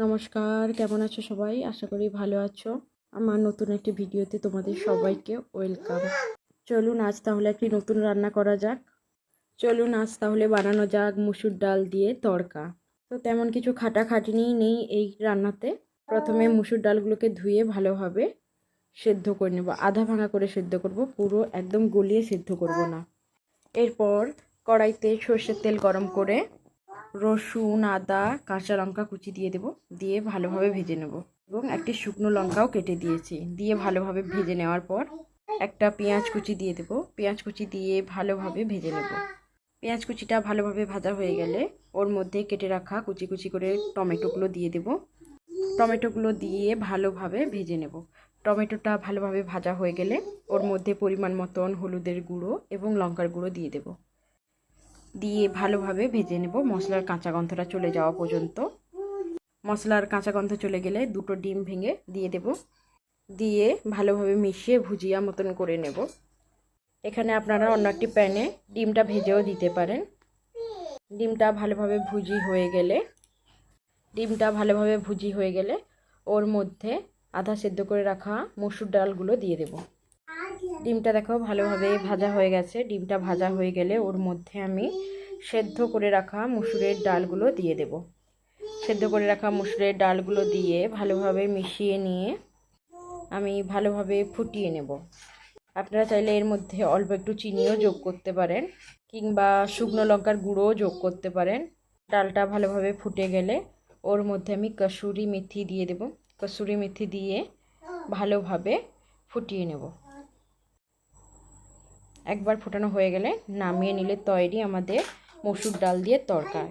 নমস্কার, কেমন আছো সবাই? আশা করি ভালো আছো। আমার নতুন একটি ভিডিওতে তোমাদের সবাইকে ওয়েলকাম। চলুন আজ তাহলে একটি নতুন রান্না করা যাক। বানানো যাক মুসুর ডাল দিয়ে তড়কা। তো তেমন কিছু খাটাখাটনি নেই এই রান্নাতে। প্রথমে মুসুর ডালগুলোকে ধুয়ে ভালোভাবে সেদ্ধ করে নেব। আধা ভাঙা করে সেদ্ধ করব, পুরো একদম গলিয়ে সেদ্ধ করব না। এরপর কড়াইতে সর্ষের তেল গরম করে রসুন, আদা, কাঁচা লঙ্কা কুচি দিয়ে দেব, দিয়ে ভালোভাবে ভেজে নেব। এবং একটি শুকনো লঙ্কাও কেটে দিয়েছি, দিয়ে ভালোভাবে ভেজে নেওয়ার পর একটা পেঁয়াজ কুচি দিয়ে দেব। পেঁয়াজ কুচি দিয়ে ভালোভাবে ভেজে নেব। পেঁয়াজ কুচিটা ভালোভাবে ভাজা হয়ে গেলে ওর মধ্যে কেটে রাখা কুচি কুচি করে টমেটোগুলো দিয়ে দেব। টমেটোগুলো দিয়ে ভালোভাবে ভেজে নেব। টমেটোটা ভালোভাবে ভাজা হয়ে গেলে ওর মধ্যে পরিমাণ মতন হলুদের গুঁড়ো এবং লঙ্কার গুঁড়ো দিয়ে দেব। দিয়ে ভালোভাবে ভেজে নেব মশলার কাঁচা গন্ধটা চলে যাওয়া পর্যন্ত। মশলার কাঁচা গন্ধ চলে গেলে দুটো ডিম ভেঙে দিয়ে দেব, দিয়ে ভালোভাবে মিশিয়ে ভুজিয়া মতন করে নেব। এখানে আপনারা অন্য একটি প্যানে ডিমটা ভেজেও দিতে পারেন। ডিমটা ভালোভাবে ভুজি হয়ে গেলে ওর মধ্যে আধা সেদ্ধ করে রাখা মসুর ডালগুলো দিয়ে দেব। ডিমটা দেখো ভালোভাবে ভাজা হয়ে গেছে। ডিমটা ভাজা হয়ে গেলে ওর মধ্যে আমি সেদ্ধ করে রাখা মুসুরের ডালগুলো দিয়ে দেব। সেদ্ধ করে রাখা মুসুরের ডালগুলো দিয়ে ভালোভাবে মিশিয়ে নিয়ে আমি ভালোভাবে ফুটিয়ে নেব। আপনারা চাইলে এর মধ্যে অল্প একটু চিনিও যোগ করতে পারেন, কিংবা শুকনো লঙ্কার গুঁড়োও যোগ করতে পারেন। ডালটা ভালোভাবে ফুটে গেলে ওর মধ্যে আমি কসুরি মেথি দিয়ে দেব। কসুরি মেথি দিয়ে ভালোভাবে ফুটিয়ে নেব। একবার ফোটানো হয়ে গেলে নামিয়ে নিলে তৈরি আমাদের মসুর ডাল দিয়ে তড়কা।